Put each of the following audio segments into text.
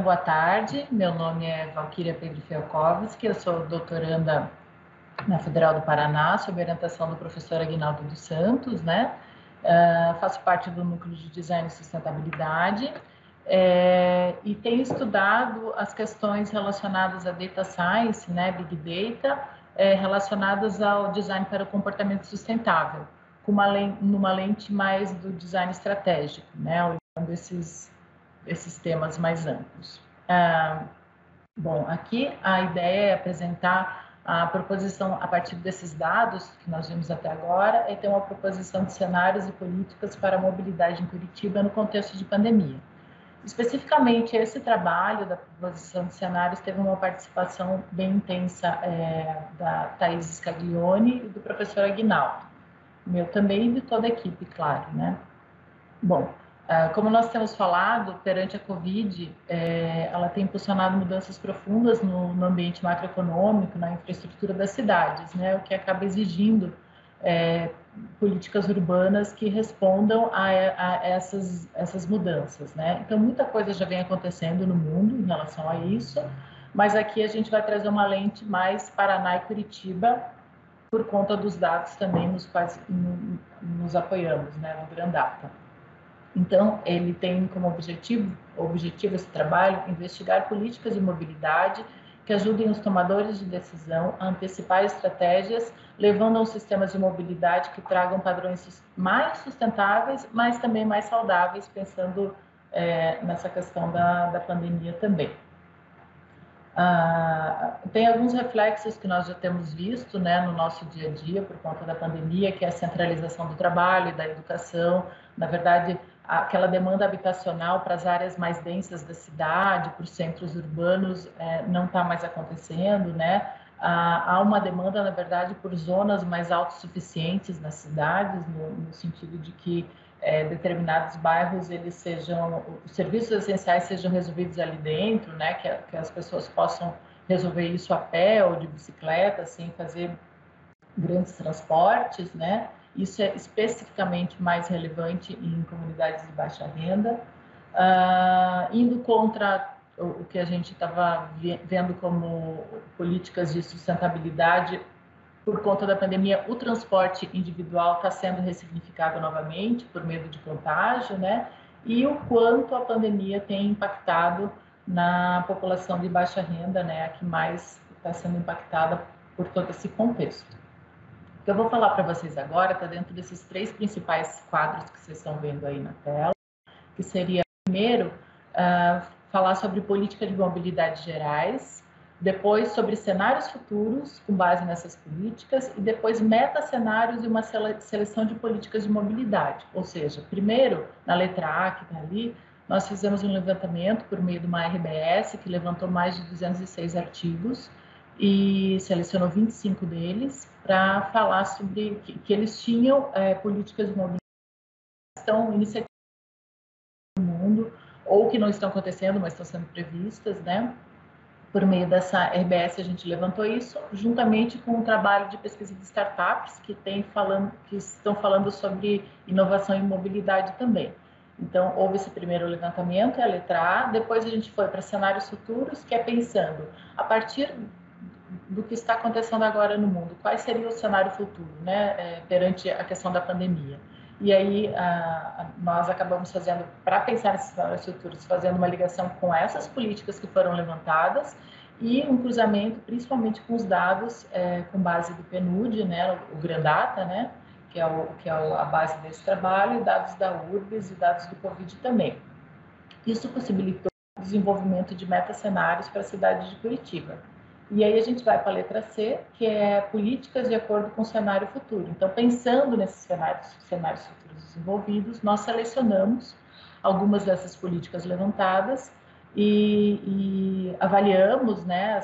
boa tarde. Meu nome é Valquíria Pedro Fialkowski, eu sou doutoranda na Federal do Paraná, sob orientação do professor Aguinaldo dos Santos, né? Faço parte do Núcleo de Design e Sustentabilidade e tenho estudado as questões relacionadas a Data Science, né, Big Data, relacionadas ao design para o comportamento sustentável, com numa lente mais do design estratégico, né, olhando esses temas mais amplos. Bom, aqui a ideia é apresentar a proposição, a partir desses dados que nós vimos até agora, é ter uma proposição de cenários e políticas para a mobilidade em Curitiba no contexto de pandemia. Especificamente, esse trabalho da proposição de cenários teve uma participação bem intensa da Thaís Scaglione e do professor Aguinaldo, meu também e de toda a equipe, claro, né? Bom, como nós temos falado, perante a Covid, ela tem impulsionado mudanças profundas no ambiente macroeconômico, na infraestrutura das cidades, né, o que acaba exigindo políticas urbanas que respondam a essas mudanças, né? Então, muita coisa já vem acontecendo no mundo em relação a isso, mas aqui a gente vai trazer uma lente mais Paraná e Curitiba, por conta dos dados também nos quais nos apoiamos, né, no Grandata. Então, ele tem como objetivo esse trabalho, investigar políticas de mobilidade que ajudem os tomadores de decisão a antecipar estratégias, levando a sistemas de mobilidade que tragam padrões mais sustentáveis, mas também mais saudáveis, pensando nessa questão da pandemia também. Tem alguns reflexos que nós já temos visto, né, no nosso dia a dia por conta da pandemia, que é a centralização do trabalho e da educação. Na verdade, aquela demanda habitacional para as áreas mais densas da cidade, para os centros urbanos, não está mais acontecendo, né? Há uma demanda, na verdade, por zonas mais autossuficientes nas cidades, no sentido de que determinados bairros os serviços essenciais sejam resolvidos ali dentro, né? Que as pessoas possam resolver isso a pé ou de bicicleta, sem fazer grandes transportes, né? Isso é especificamente mais relevante em comunidades de baixa renda, indo contra o que a gente estava vendo como políticas de sustentabilidade. Por conta da pandemia, o transporte individual está sendo ressignificado novamente por medo de contágio, né? E o quanto a pandemia tem impactado na população de baixa renda, né? A que mais está sendo impactada por todo esse contexto. O que eu vou falar para vocês agora está dentro desses 3 principais quadros que vocês estão vendo aí na tela, que seria, primeiro, falar sobre política de mobilidade gerais, depois sobre cenários futuros com base nessas políticas e depois meta-cenários e uma seleção de políticas de mobilidade. Ou seja, primeiro, na letra A, que está ali, nós fizemos um levantamento por meio de uma RBS que levantou mais de 206 artigos e selecionou 25 deles para falar sobre que eles tinham políticas de mobilidade, estão iniciativas no mundo ou que não estão acontecendo, mas estão sendo previstas, né? Por meio dessa RBS a gente levantou isso, juntamente com um trabalho de pesquisa de startups que estão falando sobre inovação e mobilidade também. Então, houve esse primeiro levantamento, é a letra A, depois a gente foi para cenários futuros, que é pensando, a partir do que está acontecendo agora no mundo, qual seria o cenário futuro, né, perante a questão da pandemia. E aí, nós acabamos fazendo, para pensar nesses cenários futuros, fazendo uma ligação com essas políticas que foram levantadas e um cruzamento, principalmente com os dados com base do PNUD, né, o Grandata, né, que é a base desse trabalho, e dados da URBS e dados do Covid também. Isso possibilitou o desenvolvimento de meta-cenários para a cidade de Curitiba. E aí a gente vai para a letra C, que é políticas de acordo com o cenário futuro. Então, pensando nesses cenários futuros desenvolvidos, nós selecionamos algumas dessas políticas levantadas e avaliamos, né,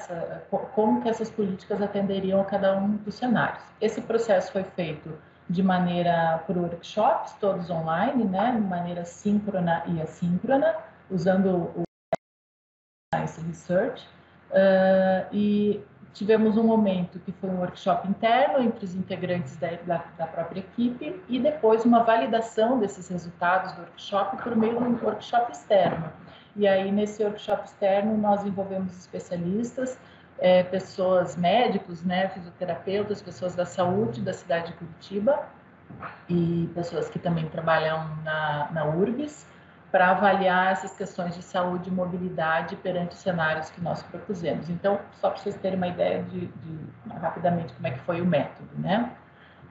como que essas políticas atenderiam a cada um dos cenários. Esse processo foi feito de maneira por workshops, todos online, né, de maneira síncrona e assíncrona, usando o Science Research. E tivemos um momento que foi um workshop interno entre os integrantes da própria equipe e depois uma validação desses resultados do workshop por meio de um workshop externo. E aí, nesse workshop externo, nós envolvemos especialistas, pessoas, médicos, né, fisioterapeutas, pessoas da saúde da cidade de Curitiba e pessoas que também trabalham na URBS, para avaliar essas questões de saúde e mobilidade perante os cenários que nós propusemos. Então, só para vocês terem uma ideia de rapidamente como é que foi o método, né?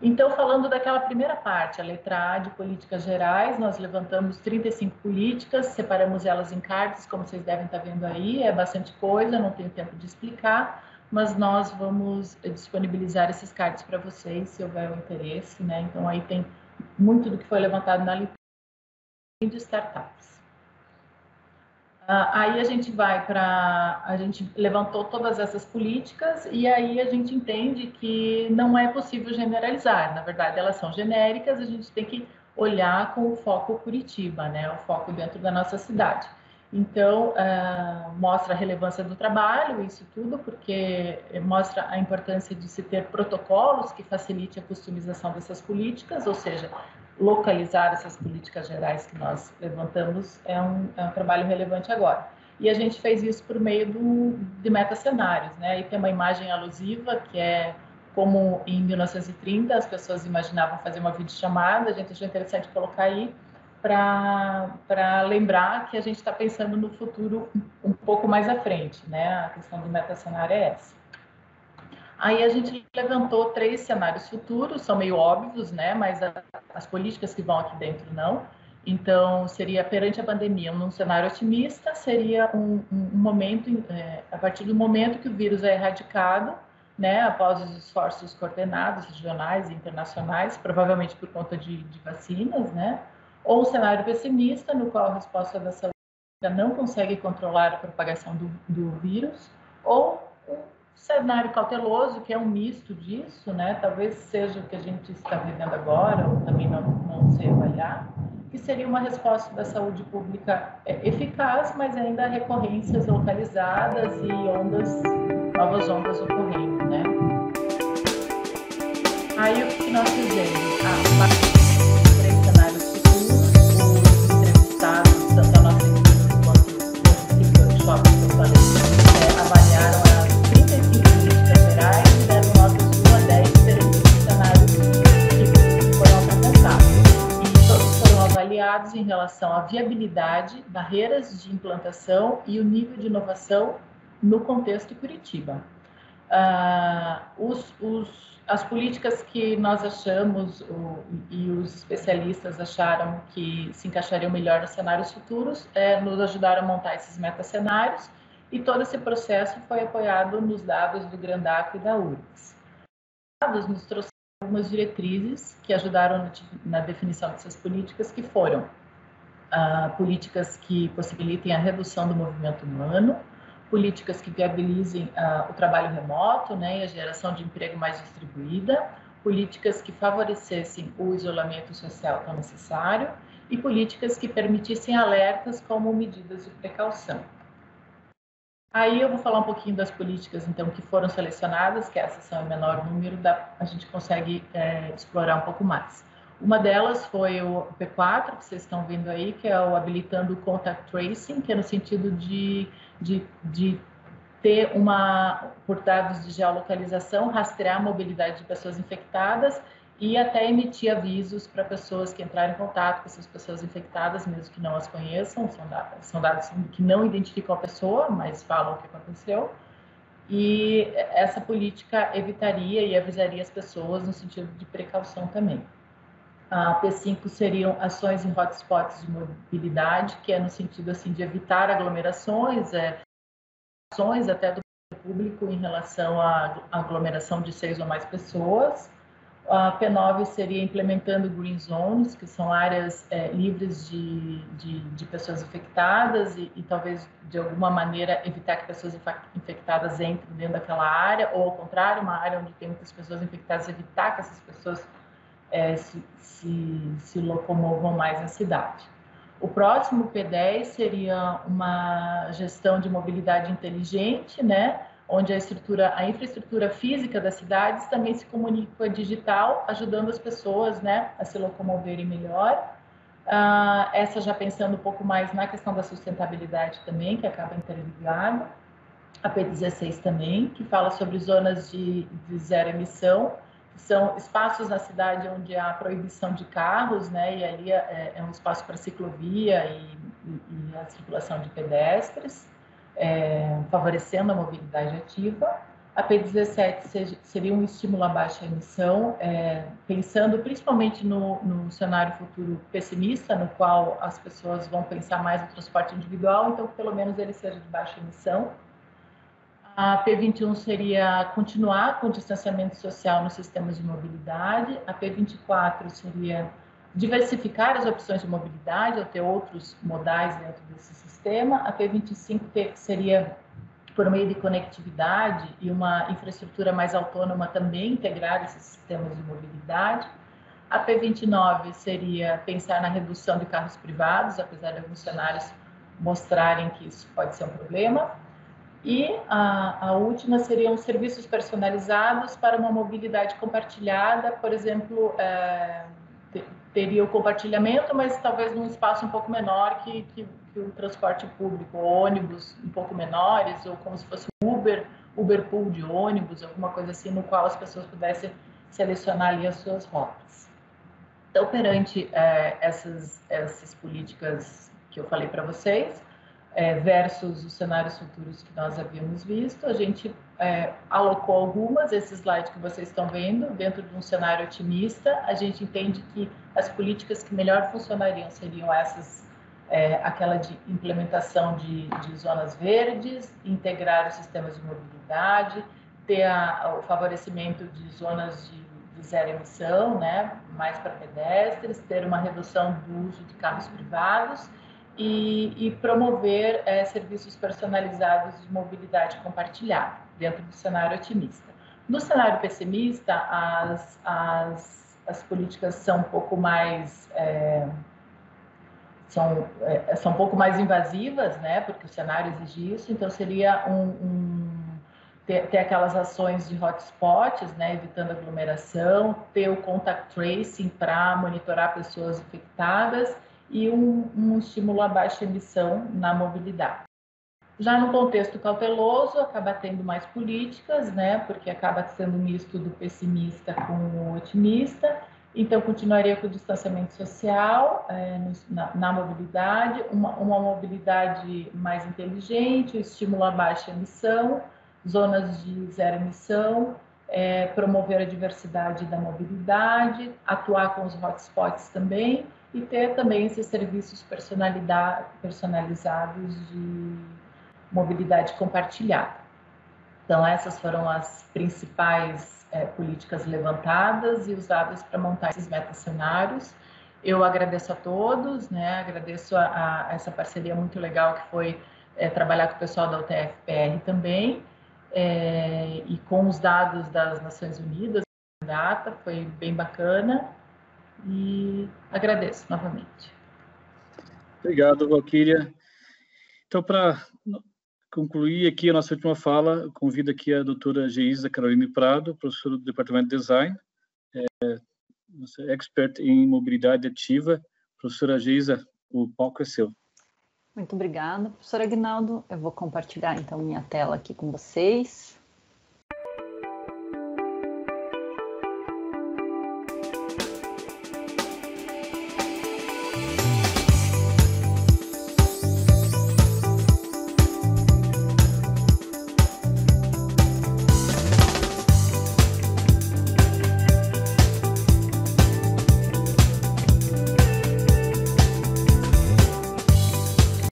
Então, falando daquela primeira parte, a letra A de políticas gerais, nós levantamos 35 políticas, separamos elas em cartas, como vocês devem estar vendo aí, é bastante coisa, não tenho tempo de explicar, mas nós vamos disponibilizar esses cards para vocês, se houver o interesse, né? Então, aí tem muito do que foi levantado na leitura de startups. Aí a gente a gente levantou todas essas políticas e aí a gente entende que não é possível generalizar. Na verdade, elas são genéricas, a gente tem que olhar com o foco Curitiba, né? O foco dentro da nossa cidade. Então, mostra a relevância do trabalho, isso tudo, porque mostra a importância de se ter protocolos que facilite a customização dessas políticas, ou seja, localizar essas políticas gerais que nós levantamos é um trabalho relevante agora. E a gente fez isso por meio de metacenários, né? E tem uma imagem alusiva, que é como em 1930 as pessoas imaginavam fazer uma videochamada, a gente achou interessante colocar aí, para lembrar que a gente está pensando no futuro um pouco mais à frente, né? A questão do metacenário é essa. Aí a gente levantou 3 cenários futuros, são meio óbvios, né? Mas as políticas que vão aqui dentro não. Então, seria perante a pandemia, num cenário otimista, seria um momento, a partir do momento que o vírus é erradicado, né? Após os esforços coordenados, regionais e internacionais, provavelmente por conta de vacinas, né? Ou um cenário pessimista, no qual a resposta da saúde não consegue controlar a propagação do vírus, ou um cenário cauteloso, que é um misto disso, né? Talvez seja o que a gente está vivendo agora, ou também não sei avaliar, que seria uma resposta da saúde pública eficaz, mas ainda recorrências localizadas e novas ondas ocorrendo, né? Aí o que nós fizemos? Tanto a nossa equipe quanto os workshops que eu falei, avaliaram as 35 políticas gerais e deram notas de 1 a 10 perante os cenários que foram apresentados. E todos foram avaliados em relação à viabilidade, barreiras de implantação e o nível de inovação no contexto Curitiba. As políticas que nós achamos e os especialistas acharam que se encaixariam melhor nos cenários futuros nos ajudaram a montar esses metacenários, e todo esse processo foi apoiado nos dados do Grandaco e da URGS. Os dados nos trouxeram algumas diretrizes que ajudaram na definição dessas políticas, que foram políticas que possibilitem a redução do movimento humano, políticas que viabilizem o trabalho remoto, né, e a geração de emprego mais distribuída, políticas que favorecessem o isolamento social tão necessário e políticas que permitissem alertas como medidas de precaução. Aí eu vou falar um pouquinho das políticas, então, que foram selecionadas, que essas são em menor número, a gente consegue explorar um pouco mais. Uma delas foi o P4, que vocês estão vendo aí, que é o habilitando o contact tracing, que é no sentido de ter por dados de geolocalização, rastrear a mobilidade de pessoas infectadas e até emitir avisos para pessoas que entrarem em contato com essas pessoas infectadas, mesmo que não as conheçam, são dados que não identificam a pessoa, mas falam o que aconteceu. E essa política evitaria e avisaria as pessoas no sentido de precaução também. A P5 seriam ações em hotspots de mobilidade, que é no sentido assim de evitar aglomerações, ações até do público em relação à aglomeração de 6 ou mais pessoas. A P9 seria implementando green zones, que são áreas livres de pessoas infectadas e talvez de alguma maneira evitar que pessoas infectadas entrem dentro daquela área, ou ao contrário, uma área onde tem muitas pessoas infectadas, evitar que essas pessoas se locomovam mais na cidade. O próximo P10 seria uma gestão de mobilidade inteligente, né, onde a infraestrutura física das cidades também se comunica com a digital, ajudando as pessoas, né, a se locomoverem melhor. Essa já pensando um pouco mais na questão da sustentabilidade também, que acaba interligada. A P16 também, que fala sobre zonas de zero emissão, que são espaços na cidade onde há proibição de carros, né, e ali é um espaço para ciclovia e a circulação de pedestres, favorecendo a mobilidade ativa. A P17 seria um estímulo à baixa emissão, pensando principalmente no cenário futuro pessimista, no qual as pessoas vão pensar mais no transporte individual, então que pelo menos ele seja de baixa emissão. A P21 seria continuar com o distanciamento social nos sistemas de mobilidade. A P24 seria diversificar as opções de mobilidade, ou ter outros modais dentro desse sistema. A P25 seria, por meio de conectividade e uma infraestrutura mais autônoma, também integrar esses sistemas de mobilidade. A P29 seria pensar na redução de carros privados, apesar de alguns cenários mostrarem que isso pode ser um problema. E a última seriam serviços personalizados para uma mobilidade compartilhada, por exemplo, teria o compartilhamento, mas talvez num espaço um pouco menor que o transporte público, ônibus um pouco menores, ou como se fosse Uber Pool de ônibus, alguma coisa assim, no qual as pessoas pudessem selecionar ali as suas rotas. Então, perante essas políticas que eu falei para vocês, versus os cenários futuros que nós havíamos visto, a gente alocou algumas, esse slide que vocês estão vendo, dentro de um cenário otimista. A gente entende que as políticas que melhor funcionariam seriam essas, aquela de implementação de zonas verdes, integrar os sistemas de mobilidade, ter o favorecimento de zonas de zero emissão, né, mais para pedestres, ter uma redução do uso de carros privados, e promover serviços personalizados de mobilidade compartilhada, dentro do cenário otimista. No cenário pessimista, as políticas são um pouco mais são um pouco mais invasivas, né? Porque o cenário exige isso. Então seria ter aquelas ações de hotspots, né? Evitando aglomeração, ter o contact tracing para monitorar pessoas infectadas e um estímulo à baixa emissão na mobilidade. Já no contexto cauteloso, acaba tendo mais políticas, né, porque acaba sendo misto do pessimista com o otimista. Então, continuaria com o distanciamento social na mobilidade, uma mobilidade mais inteligente, o estímulo à baixa emissão, zonas de zero emissão, promover a diversidade da mobilidade, atuar com os hotspots também, e ter também esses serviços personalizados de mobilidade compartilhada. Então, essas foram as principais políticas levantadas e usadas para montar esses metacenários. Eu agradeço a todos, né? Agradeço a essa parceria muito legal que foi trabalhar com o pessoal da UTF-PR também, e com os dados das Nações Unidas, data, foi bem bacana. E agradeço novamente. Obrigado, Valquíria. Então, para concluir aqui a nossa última fala, convido aqui a doutora Geisa Caroline Prado, professora do Departamento de Design, nossa expert em mobilidade ativa. Professora Geisa, o palco é seu. Muito obrigada, professor Aguinaldo. Eu vou compartilhar, então, minha tela aqui com vocês.